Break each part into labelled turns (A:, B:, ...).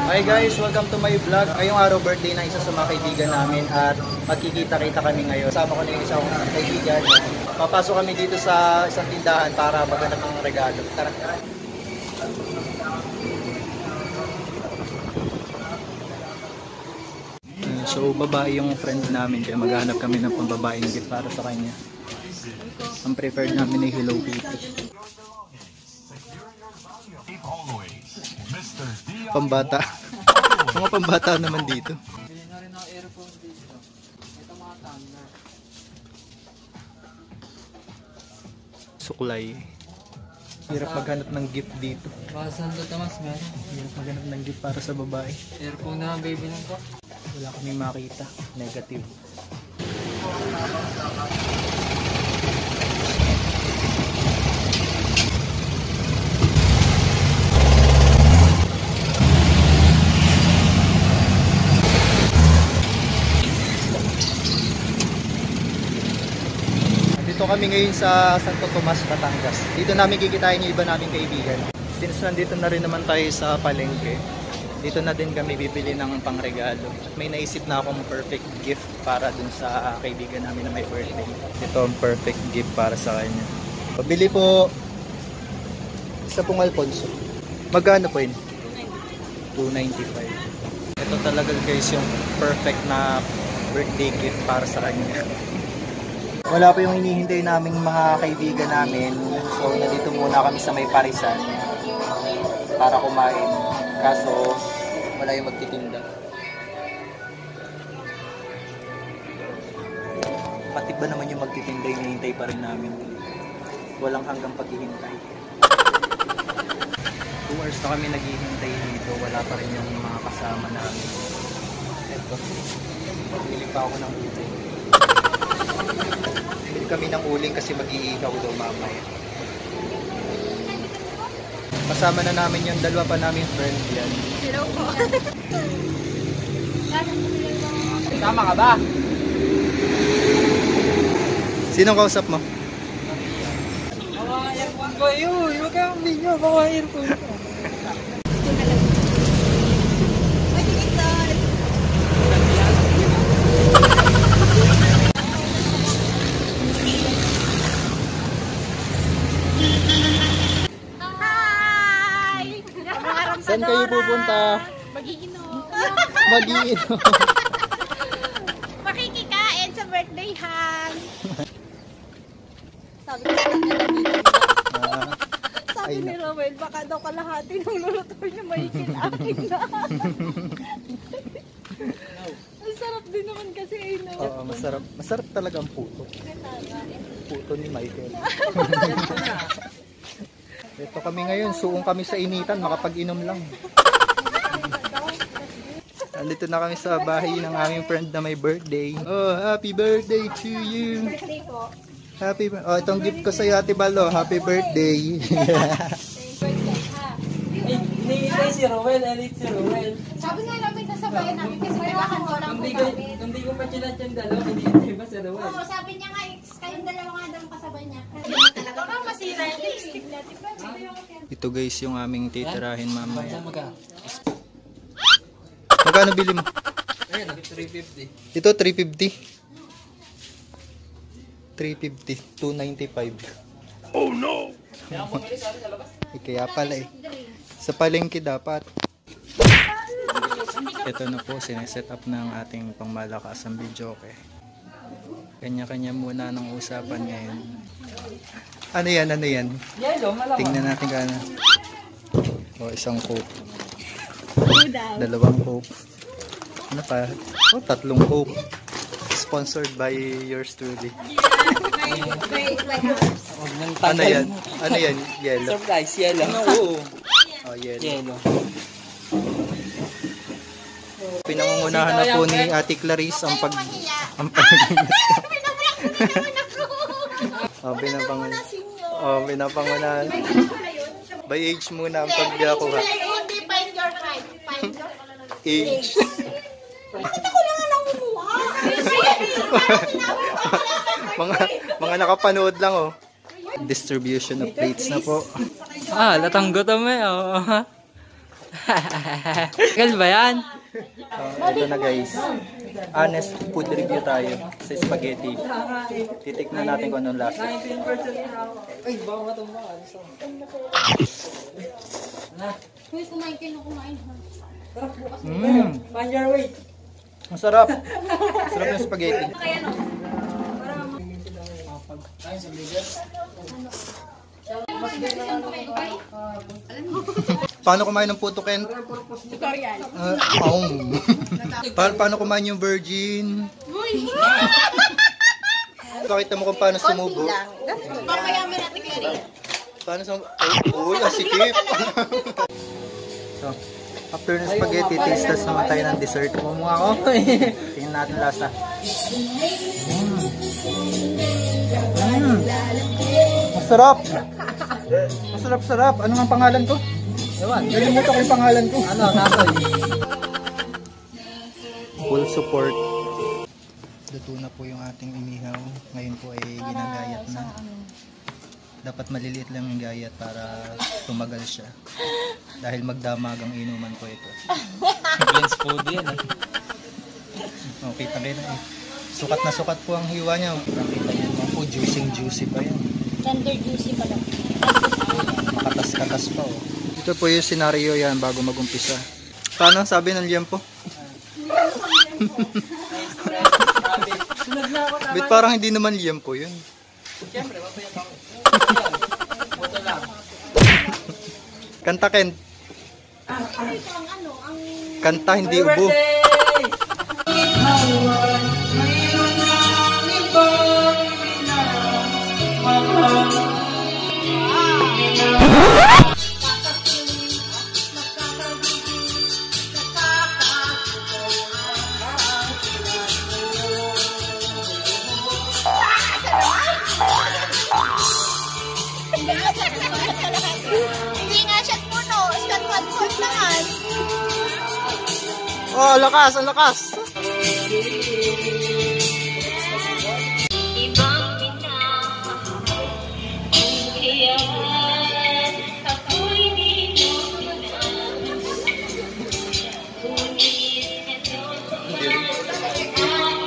A: Hi guys, welcome to my vlog. Ngayong araw birthday na isa sa mga kaibigan namin at magkikita-kita kami ngayon. Kasama ko na yung isang kaibigan. Papasok kami dito sa isang tindahan para maghanap ng regalo. Tara. So babae yung friend namin kaya maghanap kami ng pambabaeng gift para sa kanya. Ang preferred namin ay Hello Kitty. Pambata. Mga pambata naman dito.
B: Bili na rin ang earphone dito. Ito mga tumbler.
A: Suklay. Hirap maghanap ng gift dito.
B: Baka Santo Tomas meron.
A: Hirap maghanap ng gift para sa babae.
B: Earphone na ang baby lang ko.
A: Wala kaming makita. Negative. Dito kami ngayon sa Santo Tomas, Batangas. Dito namin kikitain yung iba naming kaibigan. Since nandito na rin naman tayo sa palengke, dito na din kami bibili ng pangregalo. At may naisip na akong perfect gift para dun sa kaibigan namin na may birthday. Ito ang perfect gift para sa kanya. Pabili po isa pong Alfonso. Magkano po yun? 295. Ito talaga guys yung perfect na birthday gift para sa kanya. Wala pa yung hinihintay naming mga kaibigan namin. So, nandito muna kami sa may parisan para kumain. Kaso, wala yung magtitinda. Pati ba naman yung magtitinda, hinihintay pa rin namin. Walang hanggang paghihintay. 2 hours na kami naghihintay dito. Wala pa rin yung mga kasama namin. Ito. Pagpili pa ako ng uling. Pili kami ng uling kasi mag-iikaw daw mamaya. Kasama na namin yung dalawa pa namin friend yan.
C: Hello po.
B: Tama ka ba?
A: Sinong kausap mo?
B: Mga earphone ko. Huwag kang video. Mga earphone ko.
A: Saan kayo pupunta?
C: Mag-iinom.
A: Mag-iinom.
C: Makikikain sa birthday hang. Sabi ko sa kanila dito. Sabi ni Romel, baka daw kalahati ng luluto niya maikil akin na. Ang sarap din naman kasi no.
A: Oo, masarap. Masarap talaga ang puto. Puto ni Michael. Ito kami ngayon, suong kami sa initan, makapag-inom lang. Nandito na kami sa bahay ng aming friend na may birthday. Oh, happy birthday to you.
C: Birthday po.
A: Happy birthday. Oh, itong gift ko sa iyo, Ate Balo. Happy birthday.
B: Hinihintay si Rowel. Elite si Rowel.
C: Sabi nga namin sasabayan namin kasi kailangan ko lang po namin.
B: Hindi ko pa chinat yung dalawa. Hinihintay ba si Rowel?
C: Oo, sabi niya nga, kayong dalawa nga daw kasabay niya. Baka masira yung lipstick natin.
A: Ito guys, yung aming titirahin mamaya.
B: Saan ka?
A: Magkano bili mo?
B: Ayun, 350.
A: Ito, 350. 350. 295. Oh no! Kaya pala eh. Sa palengke dapat. Ito na po, sineset up ng ating pangmalakasang videoke. Kanya-kanya muna ng usapan ngayon. Ano yan? Ano yan?
B: Yellow, malaman.
A: Tingnan natin ka na. O, isang coke.
C: daw.
A: 2 coke. Ano pa? O, 3 coke. Sponsored by yours truly. Ano yan? Ano yan? Yellow.
B: Surprise, yellow.
A: Oo. Oh, yellow.
B: Yellow.
A: Pinangungunahan na po ni Ate Clarice ang pag... Oh, pinapangunahan. By age muna ang pagkakuha.
C: Hindi, find your height. Find your
A: Age.
C: Bakit ako lang ang nangunguha?
A: mga nakapanood lang oh. Distribution of plates na po.
B: Latang gutom eh. Oh. Tagal ba yan?
A: Ito na guys. Honest food review tayo sa spaghetti. Titikman natin kung anong lasa.
B: Ay, baka matumba.
C: Kuya, kumain kayo, kumain ha.
B: Find your way.
A: Masarap. Masarap yung spaghetti.
C: Kaya no?
A: Paano kumain ng puto, Ken?
C: Tutorial.
A: Paano kumain yung virgin? Pakita mo kung paano sumubo.
C: Papayaman natin kayo rin.
A: Paano sumubo? Uy, asikip. So, after ng spaghetti, taste test naman tayo ng dessert. Kumuha ako. Tingnan natin lasa. Masarap. Masarap-sarap. Ano ang pangalan ko?
B: Ewan.
A: Nalimutan ko yung pangalan ko.
B: Ano, nasoy?
A: Full support. Luto na po yung ating inihaw. Ngayon po ay ginagayat na. Dapat maliliit lang yung gayat para tumagal siya. Dahil magdamagang inuman po ito.
B: Beans food yan eh.
A: Oh, kita kayo na eh. Sukat na sukat po ang hiwa niya. Nakita niyo naman po, juicy pa yan.
C: Tender juicy pala.
A: Makatas-katas pa oh. Ito po yung senaryo yan bago mag-umpisa. Paano sabi ng liempo? Bit parang hindi naman liempo yun.
B: Siyempre, mapayag ako. Buto lang.
A: Kanta, Ken.
C: Ito ang ano, ang...
A: Kanta, hindi ubo.
C: Hindi nga siya puno. Siya one-fourth naman.
A: Oh, lakas, ang lakas.
D: Ibang minamahal, kaya ako'y di mo pinansin. Ngunit ito nais kong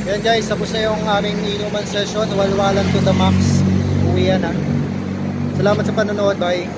A: Yan guys, tapos na yung aming inuman session. Walwalan to the max. Uwi na. Salamat sa panonood. Bye.